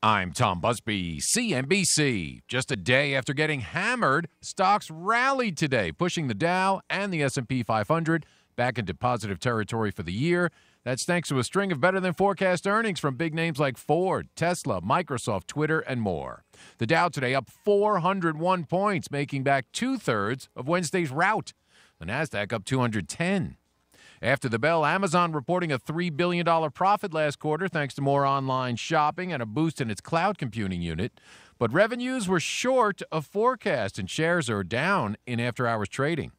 I'm Tom Busby, CNBC. Just a day after getting hammered, stocks rallied today, pushing the Dow and the S&P 500 back into positive territory for the year. That's thanks to a string of better-than-forecast earnings from big names like Ford, Tesla, Microsoft, Twitter, and more. The Dow today up 401 points, making back two-thirds of Wednesday's rout. The Nasdaq up 210. After the bell, Amazon reporting a $3 billion profit last quarter thanks to more online shopping and a boost in its cloud computing unit. But revenues were short of forecast, and shares are down in after-hours trading.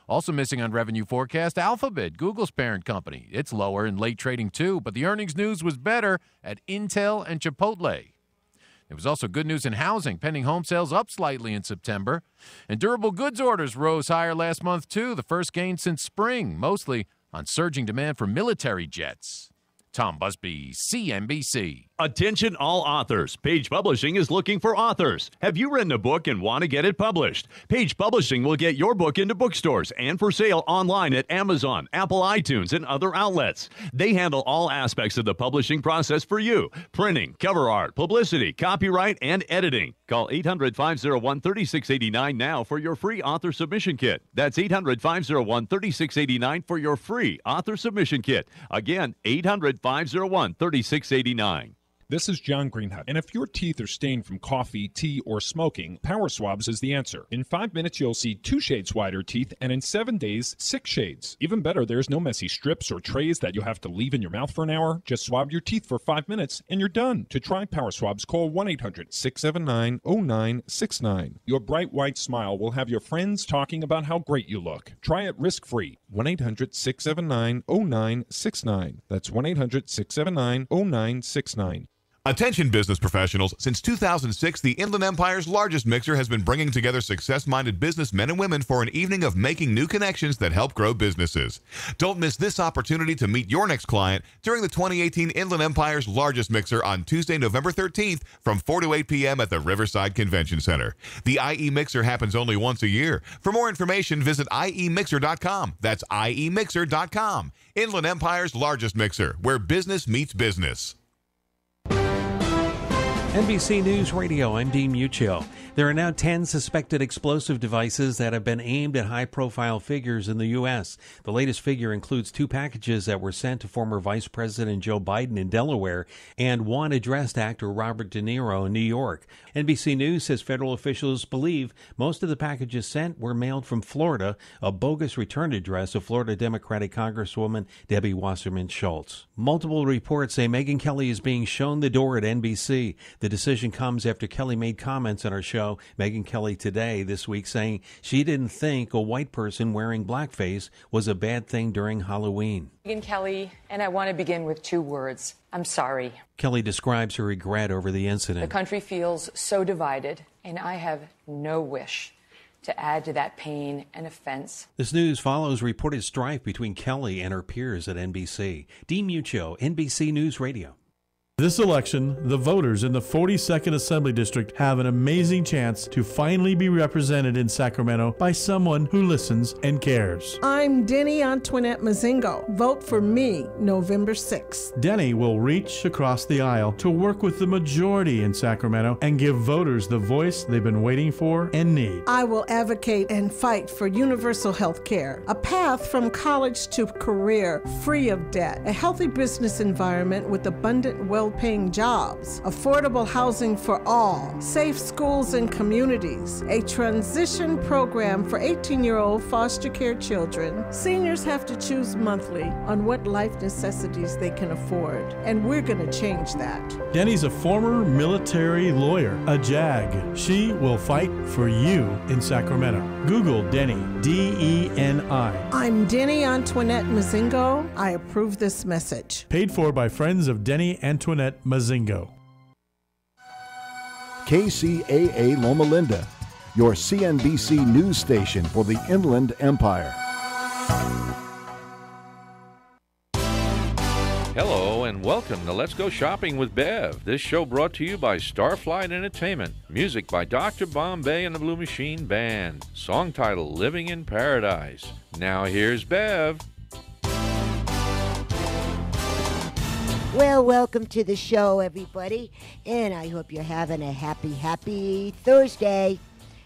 Also missing on revenue forecast, Alphabet, Google's parent company. It's lower in late trading too, but the earnings news was better at Intel and Chipotle. There was also good news in housing. Pending home sales up slightly in September. And durable goods orders rose higher last month too, the first gain since spring, mostly on surging demand for military jets. Tom Busby, CNBC. Attention all authors. Page Publishing is looking for authors. Have you written a book and want to get it published? Page Publishing will get your book into bookstores and for sale online at Amazon, Apple iTunes, and other outlets. They handle all aspects of the publishing process for you. Printing, cover art, publicity, copyright, and editing. Call 800-501-3689 now for your free author submission kit. That's 800-501-3689 for your free author submission kit. Again, 800-501-3689. This is John Greenhut, and if your teeth are stained from coffee, tea, or smoking, Power Swabs is the answer. In 5 minutes, you'll see 2 shades whiter teeth, and in 7 days, 6 shades. Even better, there's no messy strips or trays that you'll have to leave in your mouth for an hour. Just swab your teeth for 5 minutes, and you're done. To try Power Swabs, call 1-800-679-0969. Your bright white smile will have your friends talking about how great you look. Try it risk-free. 1-800-679-0969. That's 1-800-679-0969. Attention business professionals, since 2006, the Inland Empire's largest mixer has been bringing together success-minded businessmen and women for an evening of making new connections that help grow businesses. Don't miss this opportunity to meet your next client during the 2018 Inland Empire's largest mixer on Tuesday, November 13th from 4 to 8 p.m. at the Riverside Convention Center. The IE Mixer happens only once a year. For more information, visit iemixer.com. That's iemixer.com. Inland Empire's largest mixer, where business meets business. NBC News Radio, I'm Dean Muccio. There are now 10 suspected explosive devices that have been aimed at high-profile figures in the U.S. The latest figure includes 2 packages that were sent to former Vice President Joe Biden in Delaware and one addressed to actor Robert De Niro in New York. NBC News says federal officials believe most of the packages sent were mailed from Florida, a bogus return address of Florida Democratic Congresswoman Debbie Wasserman Schultz. Multiple reports say Megyn Kelly is being shown the door at NBC. The decision comes after Kelly made comments on her show, Megyn Kelly Today, this week, saying she didn't think a white person wearing blackface was a bad thing during Halloween. Megyn Kelly, and I want to begin with 2 words. I'm sorry. Kelly describes her regret over the incident. The country feels so divided, and I have no wish to add to that pain and offense. This news follows reported strife between Kelly and her peers at NBC. Dean Muccio, NBC News Radio. This election, the voters in the 42nd Assembly District have an amazing chance to finally be represented in Sacramento by someone who listens and cares. I'm Denny Antoinette Mazingo. Vote for me November 6th. Denny will reach across the aisle to work with the majority in Sacramento and give voters the voice they've been waiting for and need. I will advocate and fight for universal health care, a path from college to career free of debt, a healthy business environment with abundant well-paying jobs, affordable housing for all, safe schools and communities, a transition program for 18-year-old foster care children. Seniors have to choose monthly on what life necessities they can afford, and we're going to change that. Denny's a former military lawyer, a JAG. She will fight for you in Sacramento. Google Denny, D-E-N-I. I'm Denny Antoinette Mazingo. I approve this message. Paid for by friends of Denny Antoinette Mazingo. KCAA Loma Linda, your CNBC news station for the Inland Empire. Hello and welcome to Let's Go Shopping with Bev. This show brought to you by Starflight Entertainment. Music by Dr. Bombay and the Blue Machine Band. Song title Living in Paradise. Now here's Bev. Well, welcome to the show, everybody, and I hope you're having a happy Thursday,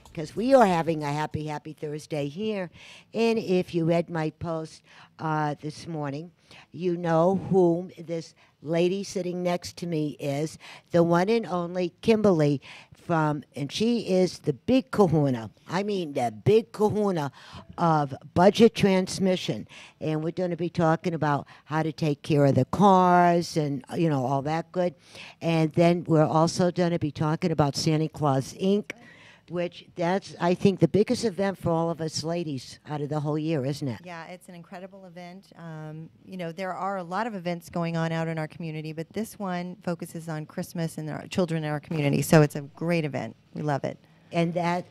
because we are having a happy Thursday here. And if you read my post this morning, you know whom this lady sitting next to me is, the one and only Kimberly and she is the big kahuna. I mean, the big kahuna of budget transmission. And we're going to be talking about how to take care of the cars and, all that good. And then we're also going to be talking about Santa Claus Inc., which that's, I think, the biggest event for all of us ladies out of the whole year, isn't it? Yeah, it's an incredible event. There are a lot of events going on out in our community, but this one focuses on Christmas and our children in our community. So it's a great event. We love it. And that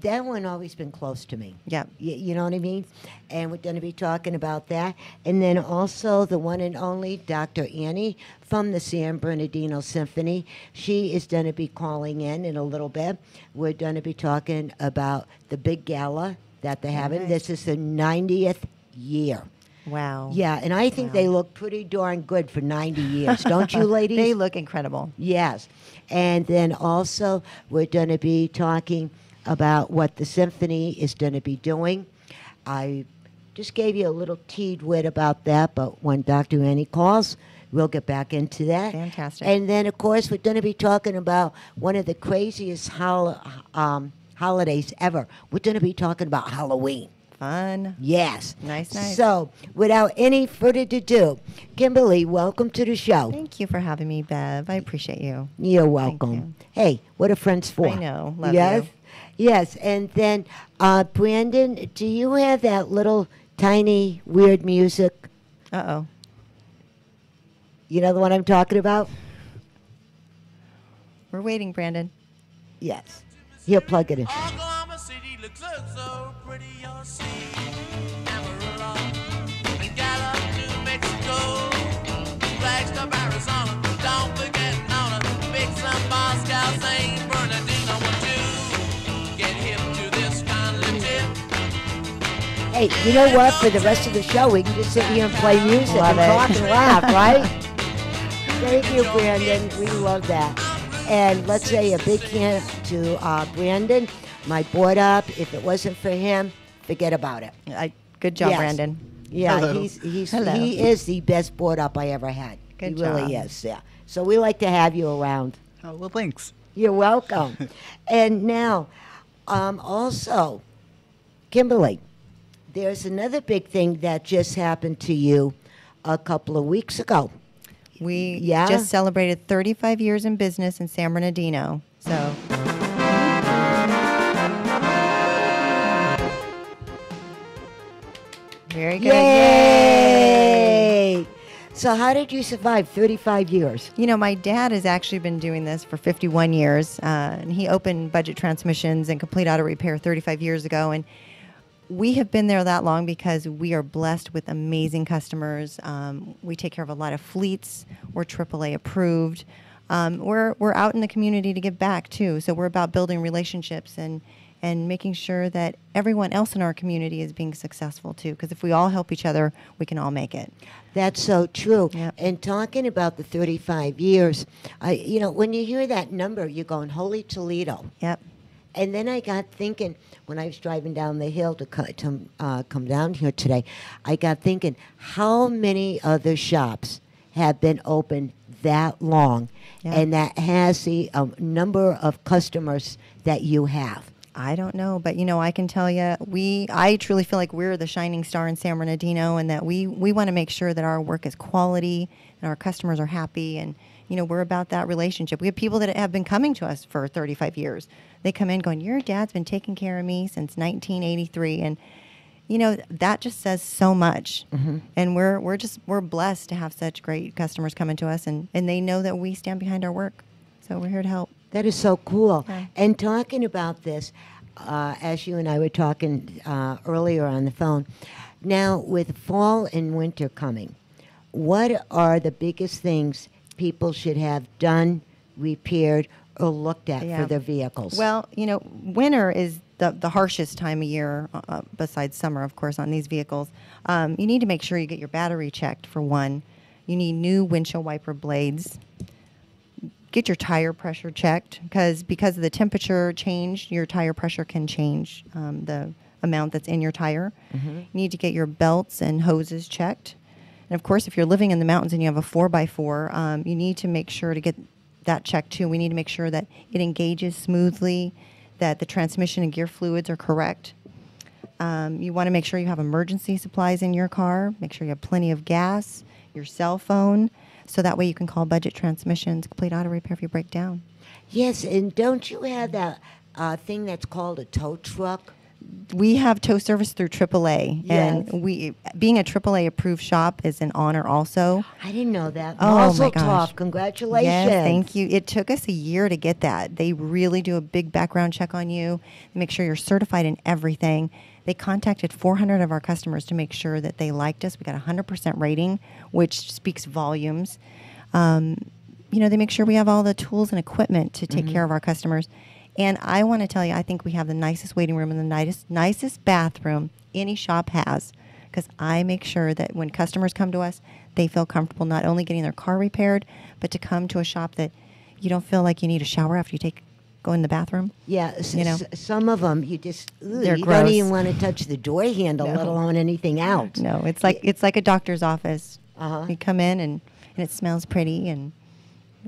one always been close to me. Yeah. You know what I mean? And we're going to be talking about that. And then also the one and only Dr. Annie from the San Bernardino Symphony. She is going to be calling in a little bit. We're going to be talking about the big gala that they're having. Nice. This is the 90th year. Wow. Yeah, and I think they look pretty darn good for 90 years. Don't you, ladies? They look incredible. Yes. And then also we're going to be talking about what the symphony is going to be doing. I just gave you a little tidbit about that, but when Dr. Annie calls, we'll get back into that. Fantastic. And then, of course, we're going to be talking about one of the craziest holidays ever. We're going to be talking about Halloween. Fun. Yes. Nice. So, without any further ado, Kimberly, welcome to the show. Thank you for having me, Bev. I appreciate you. You're welcome. You. Hey, what are friends for? I know. Love yes? you. Yes. And then, Brandon, do you have that little tiny weird music? Uh-oh. You know the one I'm talking about? We're waiting, Brandon. Yes. He'll plug it in. Oklahoma City looks so pretty, you'll see. Amarillo and Gallup, New Mexico, Flagstaff, Arizona. Don't forget Nona, Big Sun, Moscow, St. Bernardino. Want to get hip to this kind of tip? Hey, you know what? For the rest of the show, we can just sit here and play music Love and it. talk and laugh, right? Thank you, Brandon. We love that. And let's say a big hand to Brandon. My board up. If it wasn't for him, forget about it. Good job, Yes. Brandon. Yeah, Hello. Hello. he is the best board up I ever had. Good he really job. is. Yeah. So we like to have you around. Oh, well, thanks. You're welcome. And now, also, Kimberly, there's another big thing that just happened to you a couple of weeks ago. We just celebrated 35 years in business in San Bernardino. So very good. Yay! So how did you survive 35 years? You know, my dad has actually been doing this for 51 years. And he opened Budget Transmissions and Complete Auto Repair 35 years ago. And we have been there that long because we are blessed with amazing customers. We take care of a lot of fleets. We're AAA approved. We're out in the community to give back too. So we're about building relationships and making sure that everyone else in our community is being successful too. Because if we all help each other, we can all make it. That's so true. Yep. And talking about the 35 years, when you hear that number, you're going, Holy Toledo. Yep. And then I got thinking, when I was driving down the hill to come down here today, I got thinking, how many other shops have been open that long and that has the number of customers that you have? I don't know, but I can tell you, I truly feel like we're the shining star in San Bernardino, and that we want to make sure that our work is quality and our customers are happy, and we're about that relationship. We have people that have been coming to us for 35 years. They come in going, your dad's been taking care of me since 1983, and that just says so much. Mm-hmm. And we're blessed to have such great customers coming to us, and they know that we stand behind our work. So we're here to help. That is so cool. Yeah. And talking about this, as you and I were talking earlier on the phone, now with fall and winter coming, what are the biggest things people should have done, repaired, or looked at for their vehicles? Well, winter is the harshest time of year, besides summer, of course, on these vehicles. You need to make sure you get your battery checked, for one. You need new windshield wiper blades. Get your tire pressure checked because of the temperature change, your tire pressure can change the amount that's in your tire. You need to get your belts and hoses checked. And of course, if you're living in the mountains and you have a 4x4, you need to make sure to get that checked too. We need to make sure that it engages smoothly, that the transmission and gear fluids are correct. You want to make sure you have emergency supplies in your car. Make sure you have plenty of gas, your cell phone, so that way you can call Budget Transmissions, complete auto repair if you break down. Yes, and don't you have that thing that's called a tow truck? We have tow service through AAA, Yes. and being a AAA approved shop is an honor also. I didn't know that. Oh, Mazel my gosh. tov. Congratulations. Yes, thank you. It took us a year to get that. They really do a big background check on you, make sure you're certified in everything. They contacted 400 of our customers to make sure that they liked us. We got a 100% rating, which speaks volumes. They make sure we have all the tools and equipment to take care of our customers. And I want to tell you, I think we have the nicest waiting room and the nicest bathroom any shop has, because I make sure that when customers come to us, they feel comfortable not only getting their car repaired, but to come to a shop that you don't feel like you need a shower after you go in the bathroom. Yeah, some of them you just They're you gross. don't even want to touch the door handle, No. let alone anything else. No, it's like a doctor's office. Uh-huh. You come in and it smells pretty, and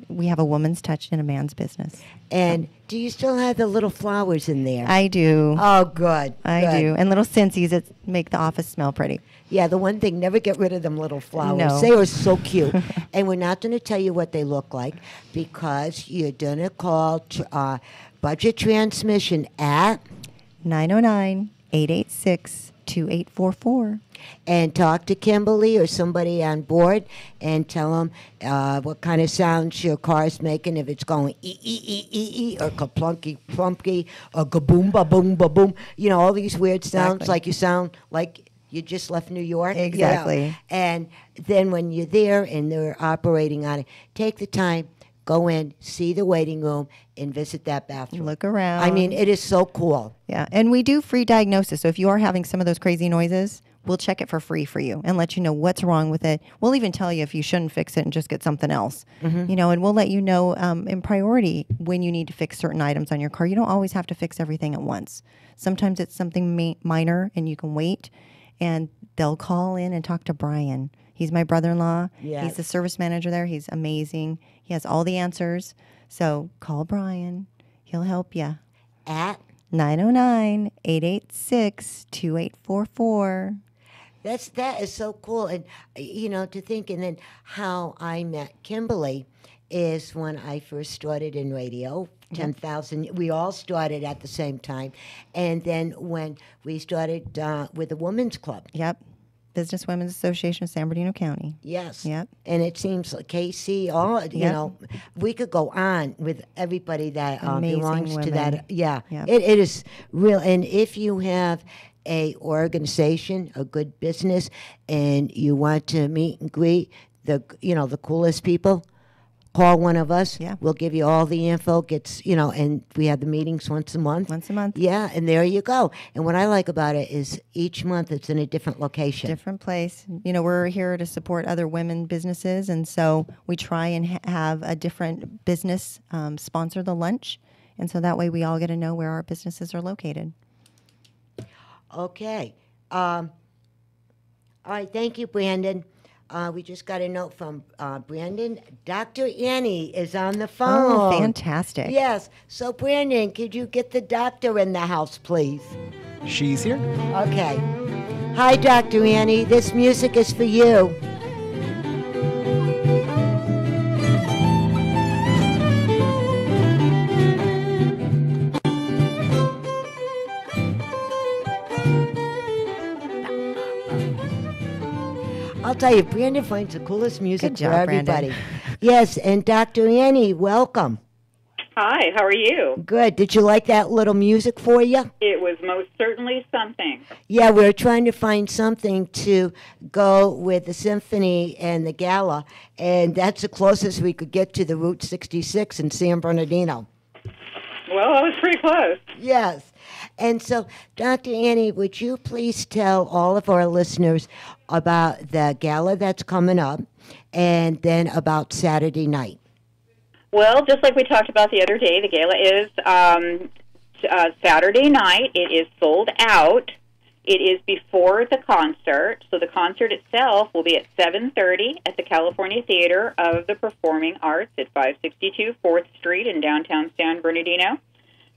we have a woman's touch in a man's business. And do you still have the little flowers in there? I do. Oh, good. I do. And little scentsies that make the office smell pretty. Yeah, the one thing, never get rid of them little flowers. No. They are so cute. And we're not going to tell you what they look like because you're going to call Budget Transmission at 909-886-2844. And talk to Kimberly or somebody on board and tell them what kind of sounds your car's making, if it's going ee or kaplunky plunky or gaboom ba boom ba boom. All these weird sounds, like you sound like you just left New York. Exactly. And then when you're there and they're operating on it, take the time, go in, see the waiting room, and visit that bathroom. Look around. I mean, it is so cool. Yeah, and we do free diagnosis. So if you are having some of those crazy noises, we'll check it for free for you and let you know what's wrong with it. We'll even tell you if you shouldn't fix it and just get something else. And we'll let you know in priority when you need to fix certain items on your car. You don't always have to fix everything at once. Sometimes it's something minor and you can wait, and they'll call in and talk to Brian. He's my brother-in-law. Yes. He's the service manager there. He's amazing. He has all the answers. So call Brian. He'll help you. At 909-886-2844. That is so cool. And, to think, and then how I met Kimberly is when I first started in radio, 10,000. We all started at the same time. And then when we started with the Women's Club. Yep. Business Women's Association of San Bernardino County. Yes. Yep. And it seems like KC, we could go on with everybody that belongs to women. that. Yeah. Yep. It is real. And if you have a organization, a good business, and you want to meet and greet the coolest people, call one of us. Yeah. We'll give you all the info. And we have the meetings once a month. Once a month. Yeah, and there you go. And what I like about it is each month it's in a different location. Different place. We're here to support other women businesses, and so we try and have a different business sponsor the lunch, and so that way we all get to know where our businesses are located. Okay. All right, thank you, Brandon. We just got a note from Brandon. Dr. Annie is on the phone. Oh, fantastic. Yes. So, Brandon, could you get the doctor in the house, please? She's here. Okay. Hi, Dr. Annie. This music is for you. I'll tell you, Brandon finds the coolest music Good job, for everybody. Brandon. Yes, and Dr. Annie, welcome. Hi, how are you? Good. Did you like that little music for you? It was most certainly something. Yeah, we were trying to find something to go with the symphony and the gala, and that's the closest we could get to the Route 66 in San Bernardino. Well, I was pretty close. Yes. And so, Dr. Annie, would you please tell all of our listeners about the gala that's coming up and then about Saturday night? Well, just like we talked about the other day, the gala is Saturday night. It is sold out. It is before the concert, so the concert itself will be at 7:30 at the California Theater of the Performing Arts at 562 4th Street in downtown San Bernardino,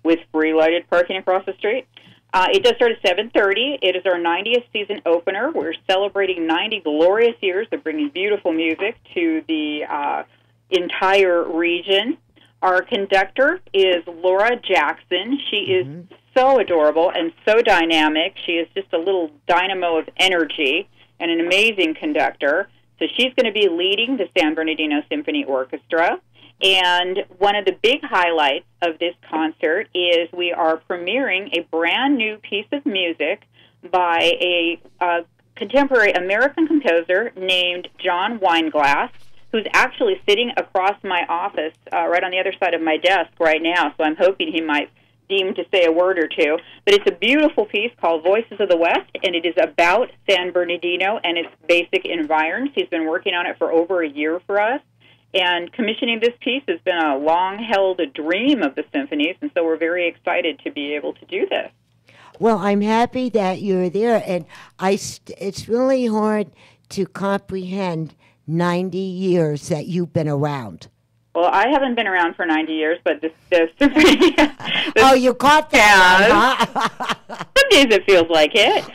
with free lighted parking across the street. It does start at 7:30. It is our 90th season opener. We're celebrating 90 glorious years of bringing beautiful music to the entire region. Our conductor is Laura Jackson. She is so adorable and so dynamic. She is just a little dynamo of energy and an amazing conductor. So she's going to be leading the San Bernardino Symphony Orchestra. And one of the big highlights of this concert is we are premiering a brand new piece of music by a contemporary American composer named John Weinglass, who's actually sitting across my office right on the other side of my desk right now, so I'm hoping he might deem to say a word or two. But it's a beautiful piece called Voices of the West, and it is about San Bernardino and its basic environs. He's been working on it for over a year for us, and commissioning this piece has been a long-held dream of the symphonies, and so we're very excited to be able to do this. Well, I'm happy that you're there, and it's really hard to comprehend 90 years that you've been around. Well, I haven't been around for 90 years, but the symphony... Oh, you caught that, huh? Some days it feels like it.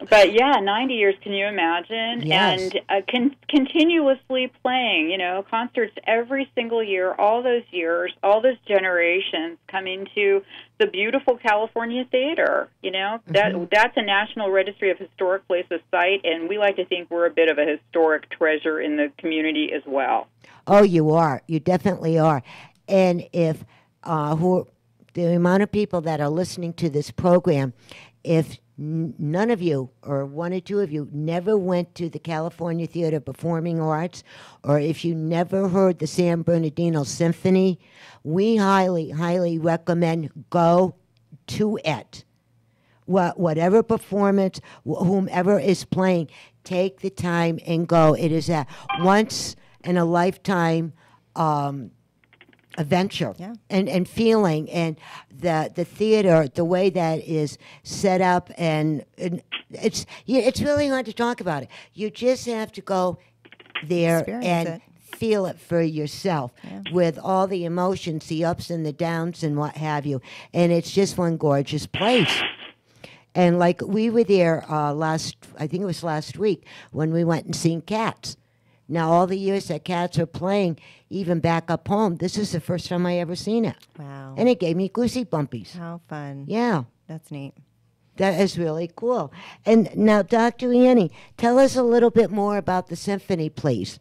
But yeah, 90 years, can you imagine? Yes. And continuously playing, concerts every single year, all those years, all those generations coming to the beautiful California Theater. That's a National Registry of Historic Places site, and we like to think we're a bit of a historic treasure in the community as well. Oh, you are. You definitely are. And if the amount of people that are listening to this program, if none of you or one or two of you never went to the California Theater Performing Arts, or if you never heard the San Bernardino Symphony, we highly, highly recommend go to it. Whatever performance, whomever is playing, take the time and go. It is a once-in-a-lifetime adventure and feeling, and the theater, the way that is set up, and it's really hard to talk about it. You just have to go there and feel it for yourself with all the emotions, the ups and the downs and what have you. And it's just one gorgeous place. And like we were there I think it was last week, when we went and seen Cats. Now, all the years that Cats are playing, even back up home, this is the first time I ever seen it. Wow. And it gave me goosey bumpies. How fun. Yeah. That's neat. That is really cool. And now, Dr. Annie, tell us a little bit more about the symphony, please.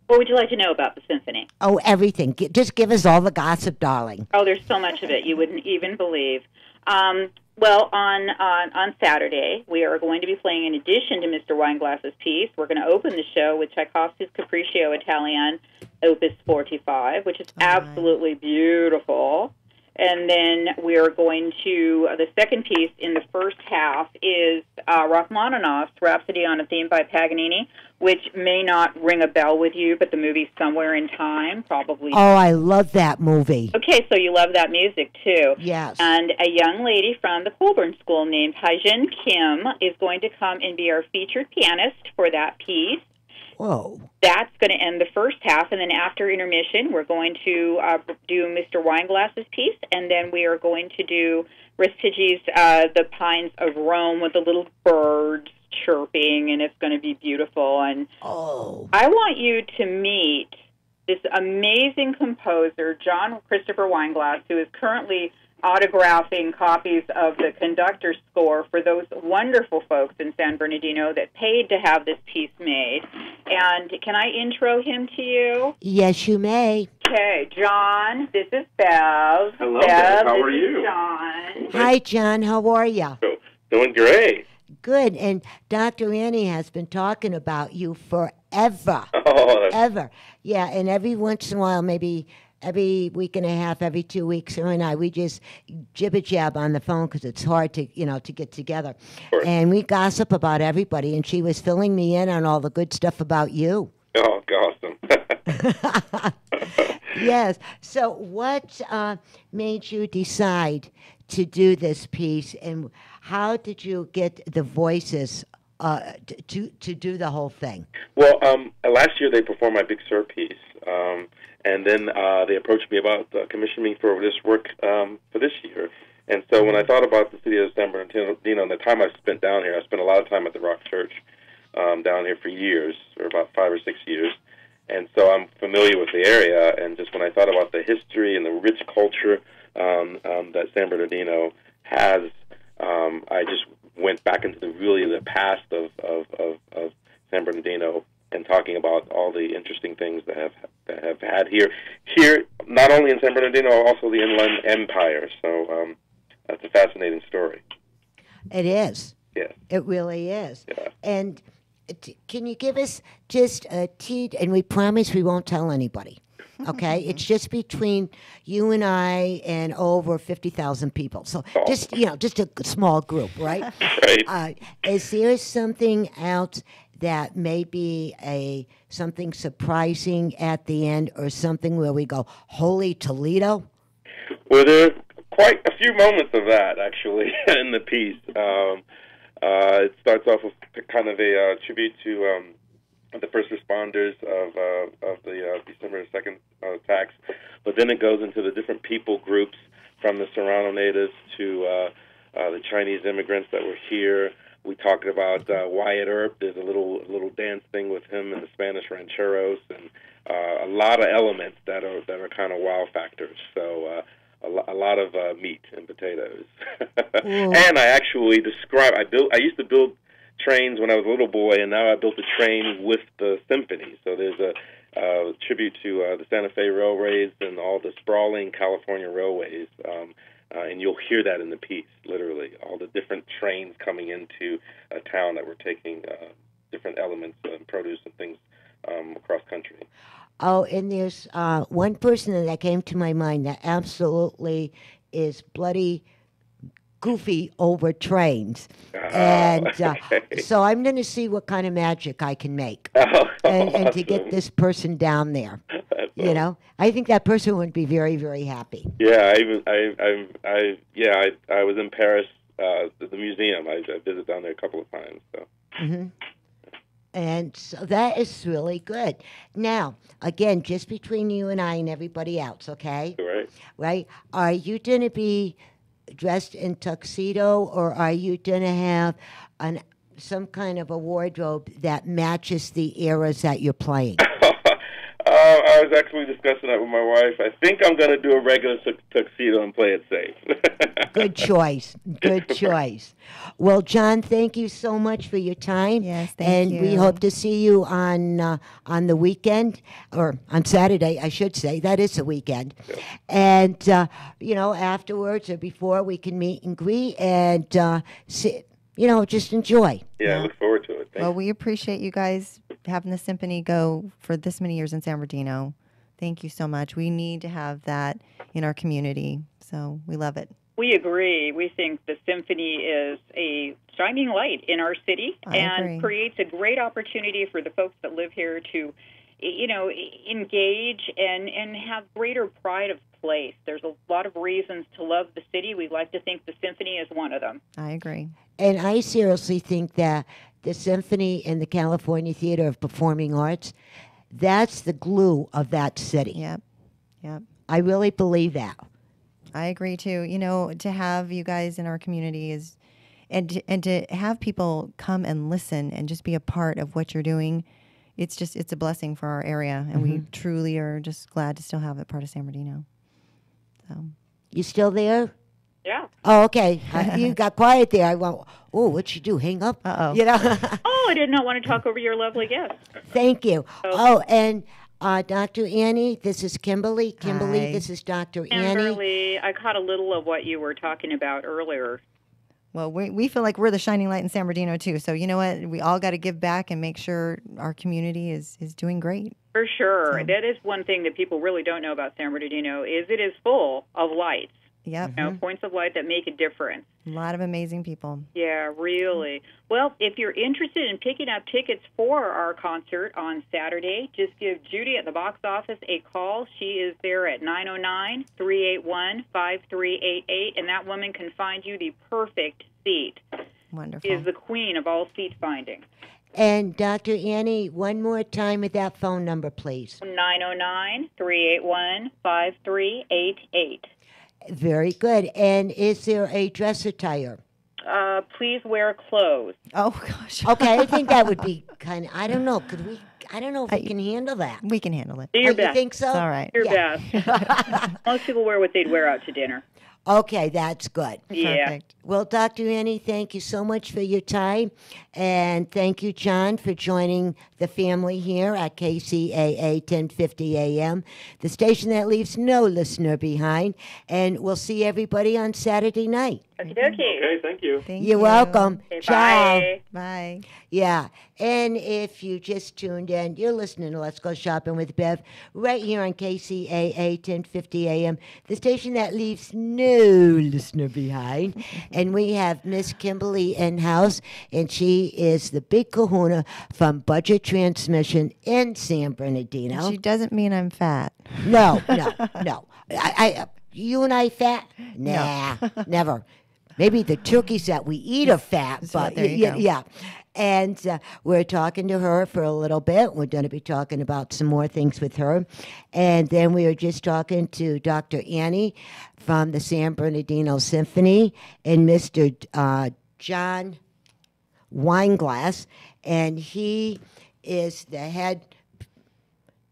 What would you like to know about the symphony? Oh, everything. Just give us all the gossip, darling. Oh, there's so much of it you wouldn't even believe. Well, on Saturday, we are going to be playing, in addition to Mr. Weinglass's piece, we're going to open the show with Tchaikovsky's Capriccio Italian, Opus 45, which is absolutely beautiful. And then we are going to, the second piece in the first half is Rachmaninoff's Rhapsody on a Theme by Paganini, which may not ring a bell with you, but the movie's Somewhere in Time, probably. Oh, I love that movie. Okay, so you love that music, too. Yes. And a young lady from the Colburn School named Haijin Kim is going to come and be our featured pianist for that piece. Whoa. That's going to end the first half, and then after intermission, we're going to do Mr. Weinglass's piece, and then we are going to do Respigi's The Pines of Rome with the little birds chirping, and it's going to be beautiful. And I want you to meet this amazing composer, John Christopher Weinglass, who is currently autographing copies of the conductor's score for those wonderful folks in San Bernardino that paid to have this piece made. And can I intro him to you? Yes, you may. Okay, John, this is Bev. Hello, Bev. How are you? John. Hi, John. How are you? Doing great. Good. And Dr. Annie has been talking about you forever. Oh, ever. Yeah, and every once in a while, maybe every week and a half, every 2 weeks, her and I, we just jibber-jab on the phone because it's hard to, to get together. And we gossip about everybody, and she was filling me in on all the good stuff about you. Oh, awesome. Yes. So what made you decide to do this piece, and how did you get the voices to do the whole thing? Well, last year they performed my Big Sur piece, and then they approached me about commissioning me for this work for this year. And so when I thought about the city of San Bernardino and the time I've spent down here, I spent a lot of time at the Rock Church down here for years, for about 5 or 6 years. And so I'm familiar with the area, and just when I thought about the history and the rich culture that San Bernardino has, I just went back into the past of San Bernardino and talking about all the interesting things that have had here, not only in San Bernardino, also the Inland Empire. So that's a fascinating story. It is. Yeah. It really is. Yeah. And can you give us just a tease? And we promise we won't tell anybody. Okay, it's just between you and I and over 50,000 people. So just a small group, right? Right. Is there something else that may be something surprising at the end, or something where we go, "Holy Toledo"? Well, there are quite a few moments of that actually in the piece. It starts off with kind of a tribute to the first responders of the December 2nd attacks, but then it goes into the different people groups, from the Serrano natives to the Chinese immigrants that were here. We talked about Wyatt Earp. There's a little dance thing with him and the Spanish rancheros, and a lot of elements that are kind of wow factors. So a lot of meat and potatoes. And I actually I used to build trains when I was a little boy, and now I built a train with the symphony. So there's a tribute to the Santa Fe Railways and all the sprawling California railways, and you'll hear that in the piece, literally, all the different trains coming into a town that were taking different elements and produce and things across country. Oh, and there's one person that came to my mind that absolutely is bloody goofy over trains. And so I'm going to see what kind of magic I can make and to get this person down there. I think that person would be very, very happy. Yeah, I was in Paris, the museum. I visited down there a couple of times. So. Mm-hmm. And so that is really good. Now, again, just between you and I and everybody else, okay? Right. Right? Are you going to be dressed in tuxedo, or are you going to have some kind of a wardrobe that matches the eras that you're playing? I was actually discussing that with my wife. I think I'm going to do a regular tuxedo and play it safe. Good choice. Good choice. Well, John, thank you so much for your time. Yes, thank you. And we hope to see you on the weekend, or on Saturday, I should say. That is the weekend. Yeah. And, afterwards or before, we can meet and greet and just enjoy. Yeah, I look forward to it. Well, we appreciate you guys having the symphony go for this many years in San Bernardino. Thank you so much. We need to have that in our community, so we love it. We agree. We think the symphony is a shining light in our city and creates a great opportunity for the folks that live here to, engage and have greater pride of place. There's a lot of reasons to love the city. We like to think the symphony is one of them. I agree. And I seriously think that the symphony and the California Theater of Performing Arts, that's the glue of that city. Yep. I really believe that. I agree too. To have you guys in our community is, and to have people come and listen and just be a part of what you're doing, it's a blessing for our area, and we truly are just glad to still have it part of San Bernardino. So, you still there? Yeah. Oh, okay. You got quiet there. I went, oh, what'd she do? Hang up? Uh-oh. I did not want to talk over your lovely guest. Thank you. Oh, and Dr. Annie, this is Kimberly. Kimberly, Hi. This is Dr. Annie. Kimberly, I caught a little of what you were talking about earlier. Well, we feel like we're the shining light in San Bernardino, too. So, you know what? We all got to give back and make sure our community is doing great. For sure. That is one thing that people really don't know about San Bernardino is it is full of lights. Yep. You know, points of light that make a difference. A lot of amazing people. Yeah, really. Well, if you're interested in picking up tickets for our concert on Saturday, just give Judy at the box office a call. She is there at 909-381-5388, and that woman can find you the perfect seat. Wonderful. She is the queen of all seat finding. And Dr. Annie, one more time with that phone number, please. 909-381-5388. Very good. And is there a dress attire? Please wear clothes. Oh, gosh. Okay, I think that would be kind of, I don't know. I don't know if we can handle that. We can handle it. Do your best. You think so? It's all right. Your best. Most people wear what they'd wear out to dinner. Okay, that's good. Yeah. Perfect. Well, Dr. Annie, thank you so much for your time. And thank you, John, for joining the family here at KCAA 1050 AM, the station that leaves no listener behind. And we'll see everybody on Saturday night. Okay, thank you. You're welcome. Okay, Ciao. bye. Bye. Yeah. And if you just tuned in, you're listening to Let's Go Shopping with Bev right here on KCAA 1050 AM, the station that leaves no listener behind. And we have Miss Kimberly in-house, and she is the big kahuna from Budget Transmission in San Bernardino. She doesn't mean I'm fat. No. You and I fat? Nah, never. Maybe the turkeys that we eat are fat, but there you go. yeah. And we're talking to her for a little bit. We're going to be talking about some more things with her. And then we were just talking to Dr. Annie from the San Bernardino Symphony and Mr. John Weinglass. And he is the head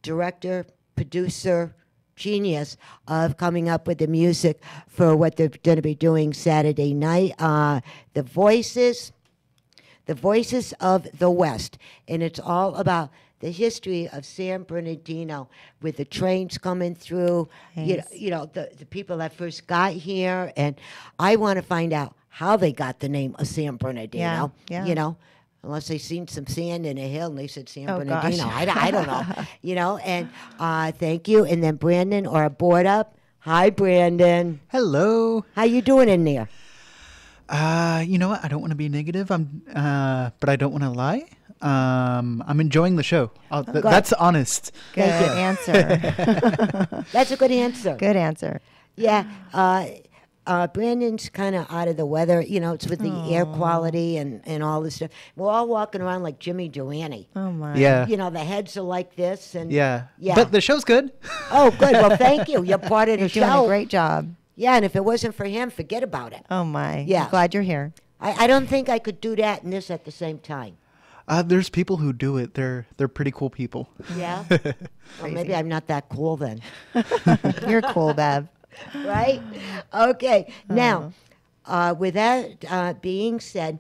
director, producer, genius of coming up with the music for what they're going to be doing Saturday night. The Voices of the West. And it's all about the history of San Bernardino with the trains coming through, Nice. you know the people that first got here. And I want to find out how they got the name of San Bernardino, Yeah. you know. Unless they seen some sand in a hill and they said San Oh, Bernardino. gosh. I don't know. You know, and thank you. And then Brandon, or Board Up. Hi, Brandon. Hello. How you doing in there? You know what? I don't want to be negative. But I don't want to lie. I'm enjoying the show. Good. That's honest. Good answer. That's a good answer. Good answer. Yeah. Brandon's kind of out of the weather. You know, it's with the air quality and all this stuff. We're all walking around like Jimmy Durante. Oh, my. Yeah. You know, the heads are like this. And Yeah. Yeah. But the show's good. Oh, good. Well, thank you. You're part of the You're show. doing a great job. Yeah, and if it wasn't for him, forget about it. Oh, my. Yeah. I'm glad you're here. I don't think I could do that and this at the same time. There's people who do it. They're pretty cool people. Yeah? Well, maybe I'm not that cool then. You're cool, Bev. Right? Okay. Now, with that being said,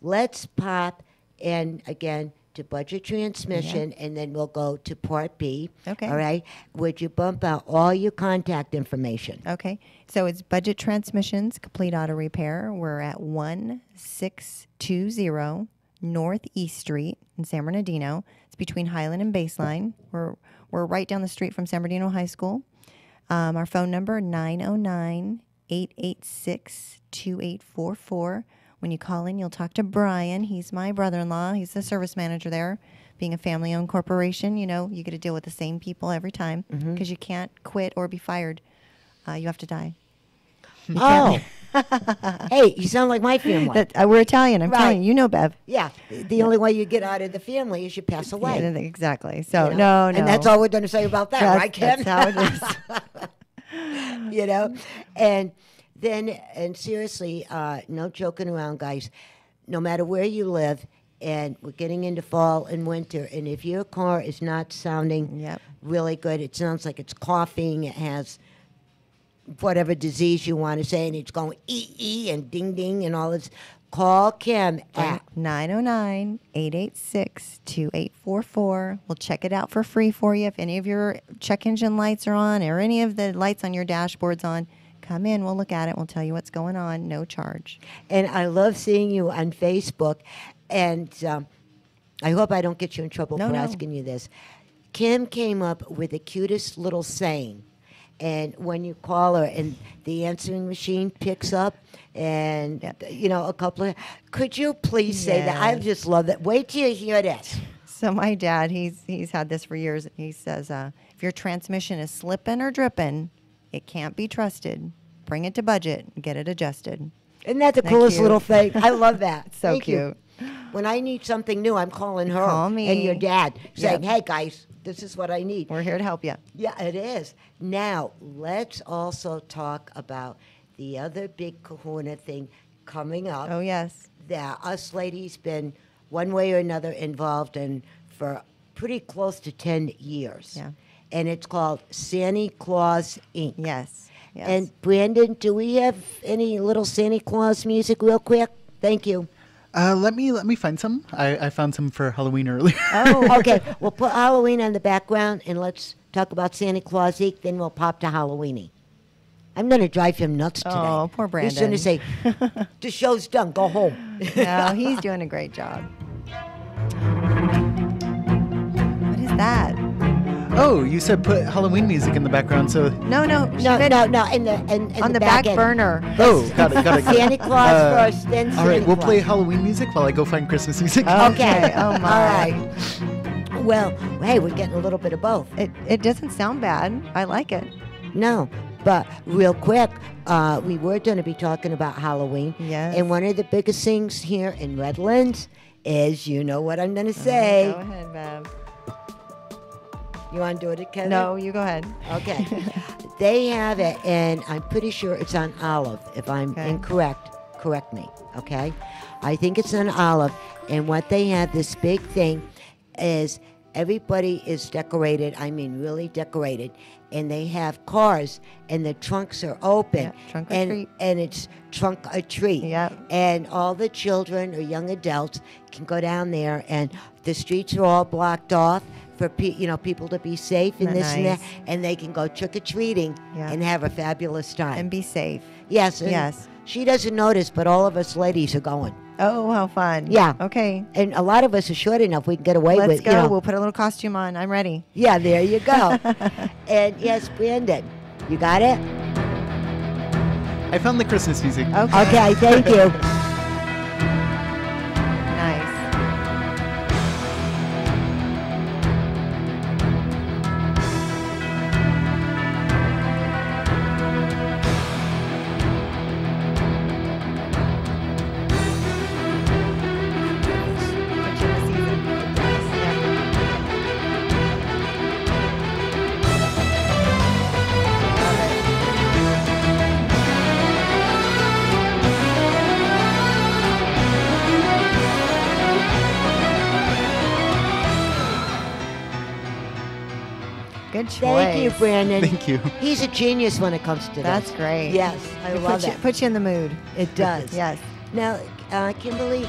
let's pop in again to Budget Transmission, and then we'll go to Part B. Okay. All right? Would you bump out all your contact information? Okay. So it's Budget Transmissions, Complete Auto Repair. We're at 1620 North East Street in San Bernardino. It's between Highland and Baseline. We're right down the street from San Bernardino High School. Our phone number, 909-886-2844. When you call in, you'll talk to Brian. He's my brother-in-law. He's the service manager there. Being a family-owned corporation, you know, you get to deal with the same people every time because you can't quit or be fired. You have to die. Oh. Hey, you sound like my family. We're Italian. I'm telling you. You know, Bev. Yeah. The only way you get out of the family is you pass away. Yeah, exactly. So, You know? no. And that's all we're going to say about that, right, Kim? That's how it is. You know? And then, and seriously, no joking around, guys. No matter where you live, and we're getting into fall and winter, and if your car is not sounding really good, it sounds like it's coughing, it has whatever disease you want to say, and it's going ee and ding ding and all this, call Kim at 909-886-2844. We'll check it out for free for you. If any of your check engine lights are on or any of the lights on your dashboard's on, come in, we'll look at it, we'll tell you what's going on, no charge. And I love seeing you on Facebook. And I hope I don't get you in trouble for asking you this. Kim came up with the cutest little saying. And when you call her and the answering machine picks up and, you know, a couple of... Could you please say that? I just love that. Wait till you hear this. So my dad, he's had this for years. He says, if your transmission is slipping or dripping, it can't be trusted. Bring it to budget and get it adjusted. Isn't that the coolest little thing? I love that. So Thank cute. You. When I need something new, I'm calling her Call me. and your dad saying, Yep. hey, guys, this is what I need. We're here to help you. Yeah, it is. Now, let's also talk about the other big kahuna thing coming up. Oh, yes. That us ladies been one way or another involved in for pretty close to 10 years. Yeah. And it's called Santa Claus Inc. Yes. Yes. And Brandon, do we have any little Santa Claus music real quick? Thank you. Let me find some. I found some for Halloween earlier. Oh, okay. We'll put Halloween on the background and let's talk about Santa Claus Inc. Then we'll pop to Halloweeny. I'm going to drive him nuts today. Oh, poor Brandon. He's going to say, the show's done. Go home. No, he's doing a great job. What is that? Oh, you said put Halloween music in the background, so... No. No. In on the the back end. burner. Oh, got it. Santa Claus first, then Santa All right, we'll Claus. play Halloween music while I go find Christmas music. Okay. Oh, my. All right. Well, hey, we're getting a little bit of both. It doesn't sound bad. I like it. No, but real quick, we were going to be talking about Halloween. Yes. And one of the biggest things here in Redlands is, you know what I'm going to say. Go ahead, Bev. You want to do it, Kevin? No, you go ahead. Okay. They have it, and I'm pretty sure it's on Olive. If I'm incorrect, correct me, okay? I think it's on Olive, and what they have, this big thing, is everybody is decorated, I mean really decorated, and they have cars, and the trunks are open. Yeah, trunk or treat. And it's trunk or treat. Yep. And all the children or young adults can go down there, and the streets are all blocked off for people to be safe and Isn't this that and that, nice? and they can go trick-or-treating and have a fabulous time. And be safe. Yes. and Yes. She doesn't notice, but all of us ladies are going. Oh, how fun. Yeah. Okay. And a lot of us are short enough we can get away Let's with. go. We'll put a little costume on. I'm ready. Yeah, there you go. And yes, Brandon, you got it? I found the Christmas music. Okay, thank you. Nice. Good choice. Thank you, Brandon. Thank you. He's a genius when it comes to That's this. great. Yes, I love Put you, that. put you in the mood. It does. Yes. Now, Kimberly,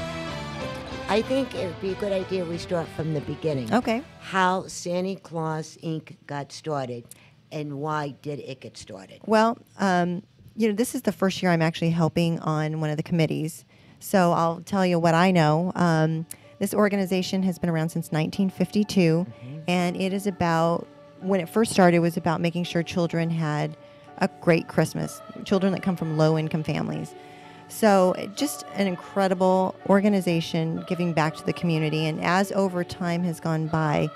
I think it would be a good idea we start from the beginning. Okay. How Santa Claus Inc. got started, and why did it get started? Well, this is the first year I'm actually helping on one of the committees. So I'll tell you what I know. This organization has been around since 1952, and it is about, when it first started, it was about making sure children had a great Christmas, children that come from low-income families. So just an incredible organization giving back to the community. And as over time has gone by,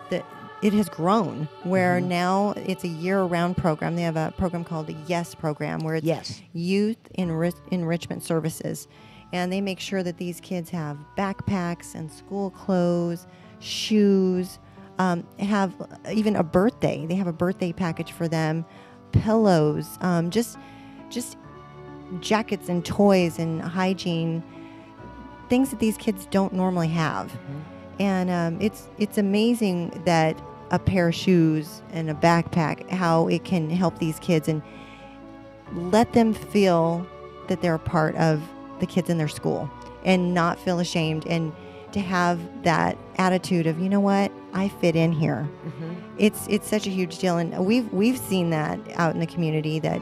it has grown, where now it's a year-round program. They have a program called the YES program, where it's Youth Enrichment Services. And they make sure that these kids have backpacks and school clothes, shoes, have even a birthday. They have a birthday package for them, pillows, just jackets and toys and hygiene, things that these kids don't normally have. And it's amazing that a pair of shoes and a backpack, how it can help these kids and let them feel that they're a part of the kids in their school and not feel ashamed, and to have that attitude of, you know what, I fit in here. It's such a huge deal, and we've seen that out in the community, that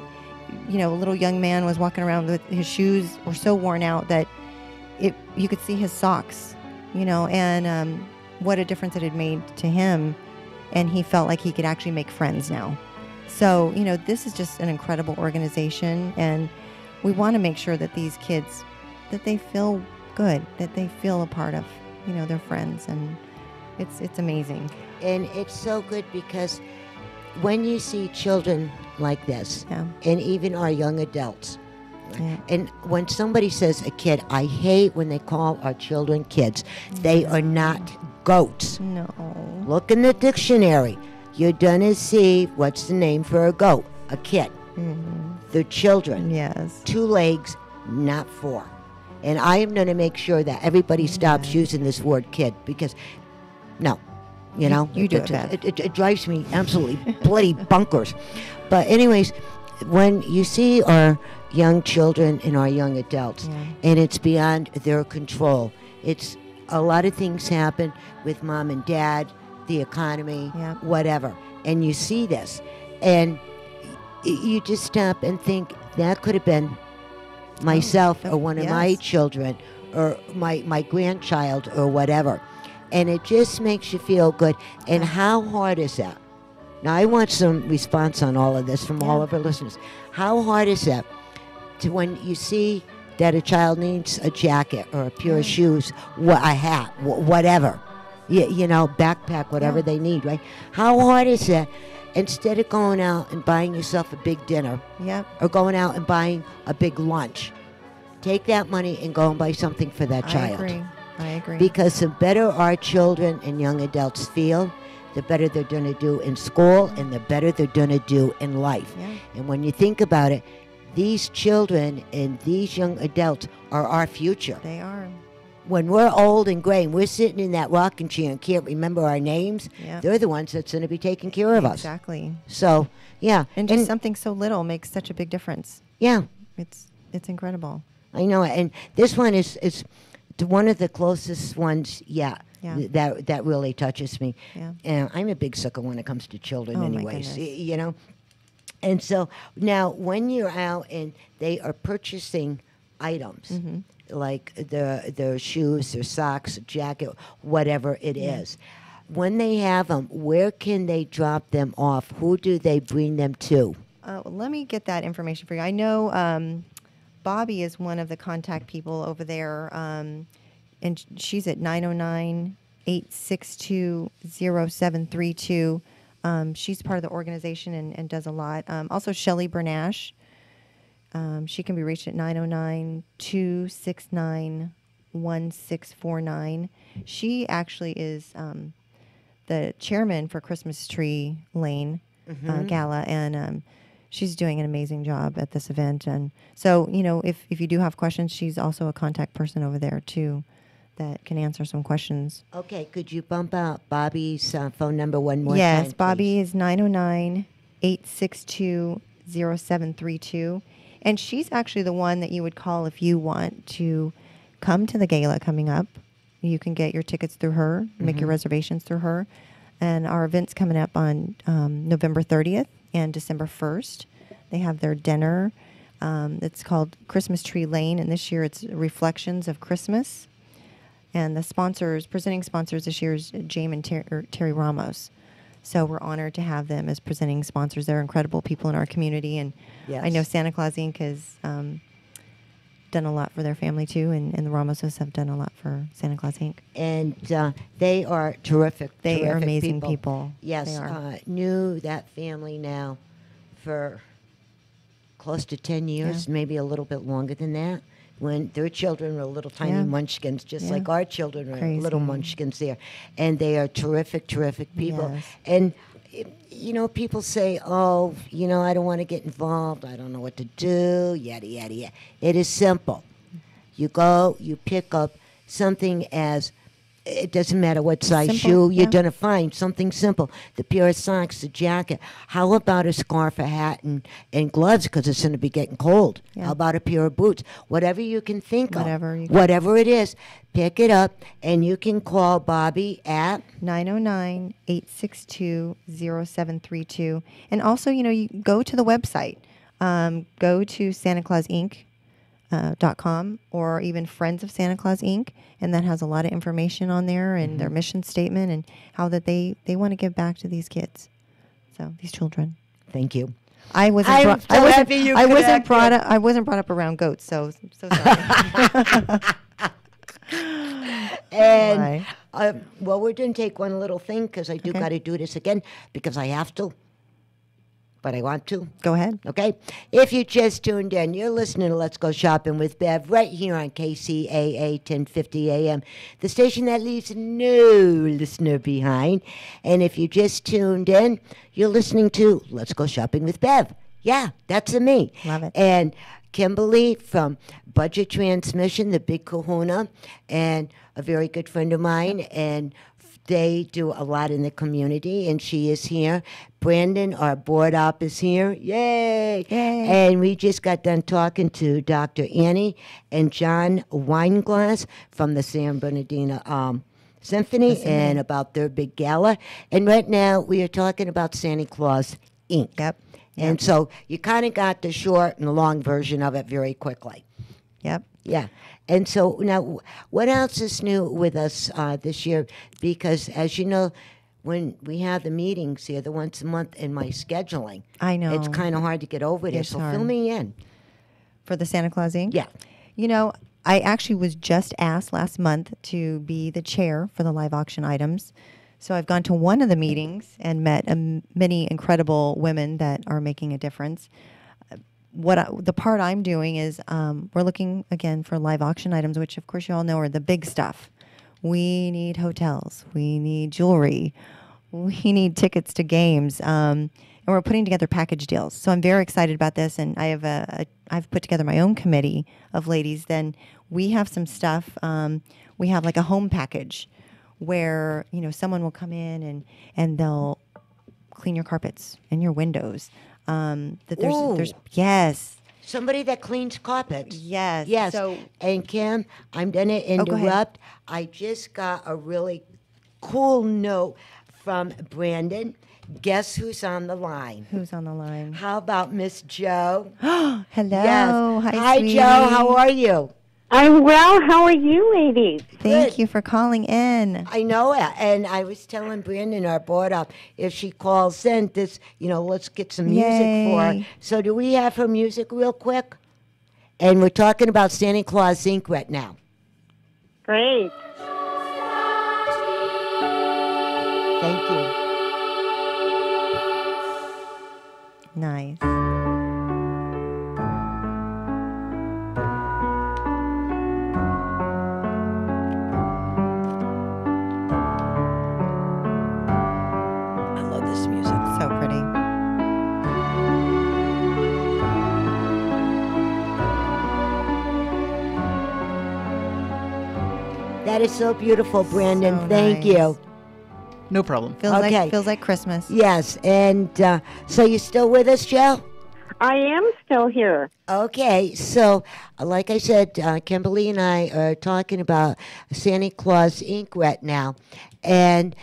a little young man was walking around with his shoes were so worn out that you could see his socks, and what a difference it had made to him. And he felt like he could actually make friends now. So, this is just an incredible organization, and we want to make sure that these kids, that they feel good, that they feel a part of, their friends, and it's amazing. And it's so good because when you see children like this, and even our young adults, and when somebody says a kid, I hate when they call our children kids. They are not goats. No. Look in the dictionary. You're going to see what's the name for a goat, a kid. They're children. Yes. 2 legs, not 4. And I am going to make sure that everybody stops using this word kid because, no, you do it. It drives me absolutely bloody bunkers. But anyways, when you see our young children and our young adults, and it's beyond their control, it's a lot of things happen with mom and dad, the economy, whatever, and you see this, and you just stop and think that could have been myself or one of my children or my grandchild or whatever, and it just makes you feel good. And how hard is that? Now I want some response on all of this from all of our listeners. How hard is that to when you see that a child needs a jacket or a pair of shoes, a hat, whatever, backpack, whatever they need, right? How hard is that? Instead of going out and buying yourself a big dinner, or going out and buying a big lunch, take that money and go and buy something for that child. I agree. Because the better our children and young adults feel, the better they're going to do in school, and the better they're going to do in life. And when you think about it, these children and these young adults are our future. They are. When we're old and gray and we're sitting in that rocking chair and can't remember our names, they're the ones that's going to be taking care of us. Exactly. So, And just something so little makes such a big difference. Yeah. It's incredible. I know. And this one is one of the closest ones, that really touches me. And I'm a big sucker when it comes to children anyways, And so now when you're out and they are purchasing items, like their shoes, their socks, jacket, whatever it is, when they have them, where can they drop them off? Who do they bring them to? Let me get that information for you. I know Bobby is one of the contact people over there, and she's at 909-862-0732. She's part of the organization and does a lot. Also, Shelley Bernash. She can be reached at 909-269-1649. She actually is the chairman for Christmas Tree Lane Gala, and she's doing an amazing job at this event. And so, if you do have questions, she's also a contact person over there, too, that can answer some questions. Okay, could you bump out Bobby's phone number one more time? Yes, Bobby is 909-862-0732. And she's actually the one that you would call if you want to come to the gala coming up. You can get your tickets through her, make your reservations through her. And our event's coming up on November 30th and December 1st. They have their dinner. It's called Christmas Tree Lane, and this year it's Reflections of Christmas. And the presenting sponsors this year is James and Terry Ramos. So we're honored to have them as presenting sponsors. They're incredible people in our community. And I know Santa Claus Inc. has done a lot for their family, too. And the Ramoses have done a lot for Santa Claus Inc. And they are terrific. They are amazing people. Yes. They are. Knew that family now for close to 10 years, maybe a little bit longer than that. When their children were little tiny munchkins, just like our children are little munchkins there. And they are terrific, terrific people. Yes. And, people say, I don't want to get involved. I don't know what to do, yada, yada, yada. It is simple. You go, you pick up something it doesn't matter what size shoe, you're going to find something simple. The pair of socks, the jacket. How about a scarf, a hat, and gloves, because it's going to be getting cold? How about a pair of boots? Whatever you can think of. Whatever it is, pick it up, and you can call Bobby at 909-862-0732. And also, you go to the website. go to SantaClausInc.com or even Friends of Santa Claus Inc. And that has a lot of information on there and their mission statement and how that they want to give back to these kids. So these children. Thank you. I wasn't brought up around goats, so sorry. And well, we're going to take one little thing because I do got to do this again because I have to. But I want to. Go ahead. Okay. If you just tuned in, you're listening to Let's Go Shopping with Bev right here on KCAA 1050 AM, the station that leaves no listener behind. And if you just tuned in, you're listening to Let's Go Shopping with Bev. Yeah, that's a me. Love it. And Kimberly from Budget Transmission, the Big Kahuna, and a very good friend of mine, and they do a lot in the community, and she is here. Brandon, our board op, is here. Yay! And we just got done talking to Dr. Annie and John Weinglass from the San Bernardino Symphony and about their big gala. And right now we are talking about Santa Claus Inc. Yep. And so you kind of got the short and the long version of it very quickly. Yep. Yeah. And so now, what else is new with us this year? Because as you know, when we have the meetings here, the once a month in my scheduling, I know it's kind of hard to get over there. It's So hard. fill me in. For the Santa Claus Inc.? Yeah. You know, I actually was just asked last month to be the chair for the live auction items. So I've gone to one of the meetings and met many incredible women that are making a difference. The part I'm doing is we're looking, again, for live auction items, which, of course, you all know are the big stuff. We need hotels. We need jewelry. We need tickets to games. And we're putting together package deals. So I'm very excited about this. And I've put together my own committee of ladies. Then we have some stuff. We have like a home package where, you know, someone will come in and they'll clean your carpets and your windows. There's yes. Somebody that cleans carpets. Yes. Yes. So, and Kim, I'm going to interrupt. I just got a really cool note from Brandon. Guess who's on the line? Who's on the line? How about Miss Jo? Hello. Yes. Hi, Jo. How are you? I'm well. How are you, ladies? Thank you for calling in. I know it. And I was telling Brandon, our board up, if she calls in, let's get some music for her. So do we have her music real quick? And we're talking about Santa Claus Inc. right now. Great. Thank you. Nice. So pretty. That is so beautiful, Brandon. So Thank nice. you. No problem. Feels like Christmas. Yes, and so you still with us, Joe? I am still here. Okay, so like I said, Kimberly and I are talking about Santa Claus Inc. right now, and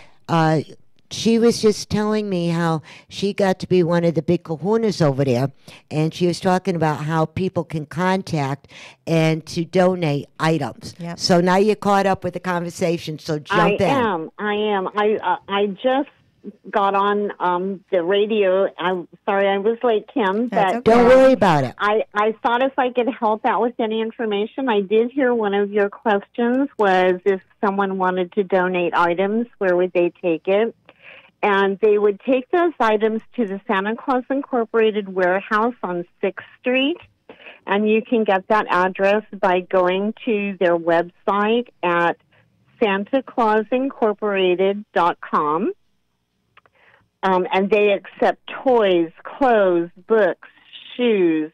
she was just telling me how she got to be one of the big kahunas over there, and she was talking about how people can contact and to donate items. Yep. So now you're caught up with the conversation, so jump in. I am. I just got on the radio. I'm sorry I was late, Kim. That's but okay. Don't worry about it. I thought if I could help out with any information, I did hear one of your questions was if someone wanted to donate items, where would they take it? And they would take those items to the Santa Claus Incorporated warehouse on 6th Street. And you can get that address by going to their website at SantaClausIncorporated.com. And they accept toys, clothes, books, shoes,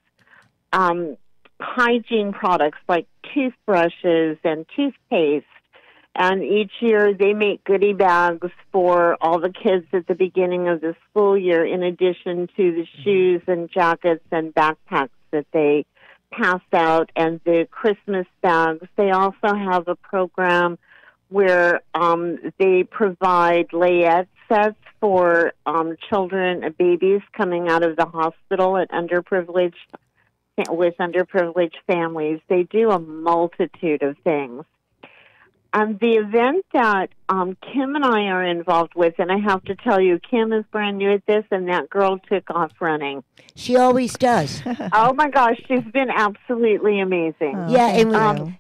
hygiene products like toothbrushes and toothpaste. And each year they make goodie bags for all the kids at the beginning of the school year, in addition to the shoes and jackets and backpacks that they pass out and the Christmas bags. They also have a program where they provide layettes sets for children, babies coming out of the hospital at with underprivileged families. They do a multitude of things. The event that Kim and I are involved with, and I have to tell you, Kim is brand new at this, and that girl took off running. She always does. Oh, my gosh, she's been absolutely amazing.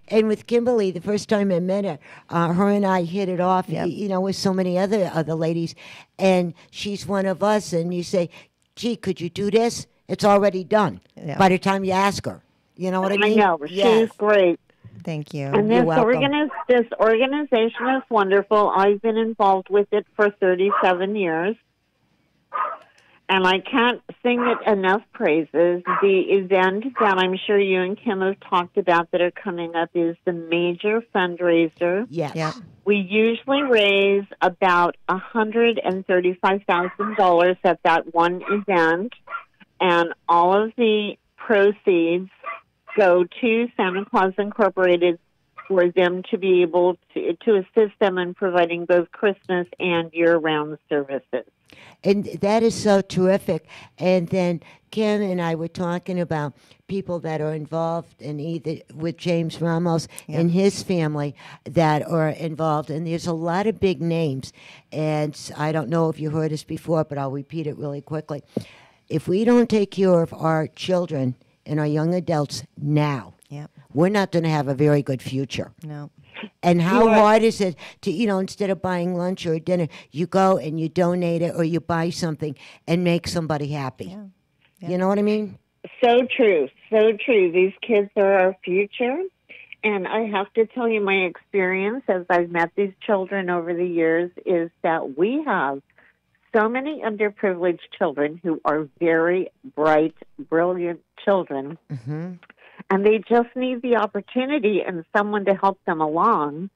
And with Kimberly, the first time I met her, her and I hit it off, with so many other ladies, and she's one of us, and you say, gee, could you do this? It's already done by the time you ask her. You know what I mean? I know. She's great. Thank you. And this organization is wonderful. I've been involved with it for 37 years. And I can't sing it enough praises. The event that I'm sure you and Kim have talked about that are coming up is the major fundraiser. Yes. Yep. We usually raise about $135,000 at that one event. And all of the proceeds go to Santa Claus Incorporated for them to be able to assist them in providing both Christmas and year-round services. And that is so terrific. And then Kim and I were talking about people that are involved in either with James Ramos and his family that are involved. And there's a lot of big names. And I don't know if you heard this before, but I'll repeat it really quickly. If we don't take care of our children and our young adults now, we're not going to have a very good future. No. And how hard is it to, instead of buying lunch or dinner, you go and you donate it or you buy something and make somebody happy. Yeah. You know what I mean? So true. So true. These kids are our future. And I have to tell you, my experience as I've met these children over the years is that we have so many underprivileged children who are very bright, brilliant children, and they just need the opportunity and someone to help them along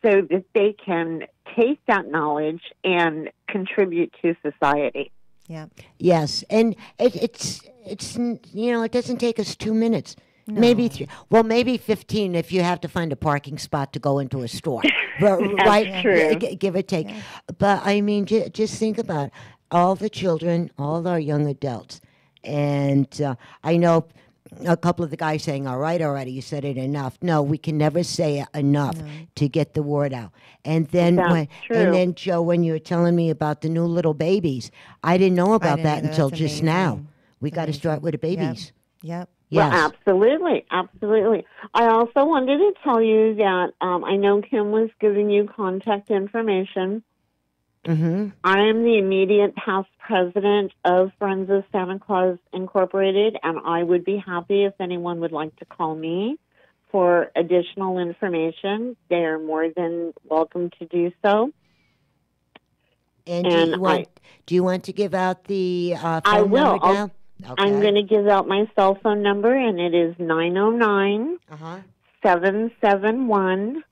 so that they can take that knowledge and contribute to society. Yeah. Yes, and it's it doesn't take us 2 minutes. No. Maybe maybe 15 if you have to find a parking spot to go into a store. That's true. Give or take. Yeah. But I mean, just think about all the children, all our young adults. And I know a couple of the guys saying, all right, already, you said it enough. No, we can never say it enough to get the word out. And then, Joe, when you were telling me about the new little babies, I didn't know about that until just now. We got to start with the babies. Yep. Yes. Well, absolutely. I also wanted to tell you that I know Kim was giving you contact information. Mm-hmm. I am the immediate past president of Friends of Santa Claus Incorporated, and I would be happy if anyone would like to call me for additional information. They are more than welcome to do so. And do you want to give out the phone I will. number now? Okay. I'm going to give out my cell phone number, and it is 909-771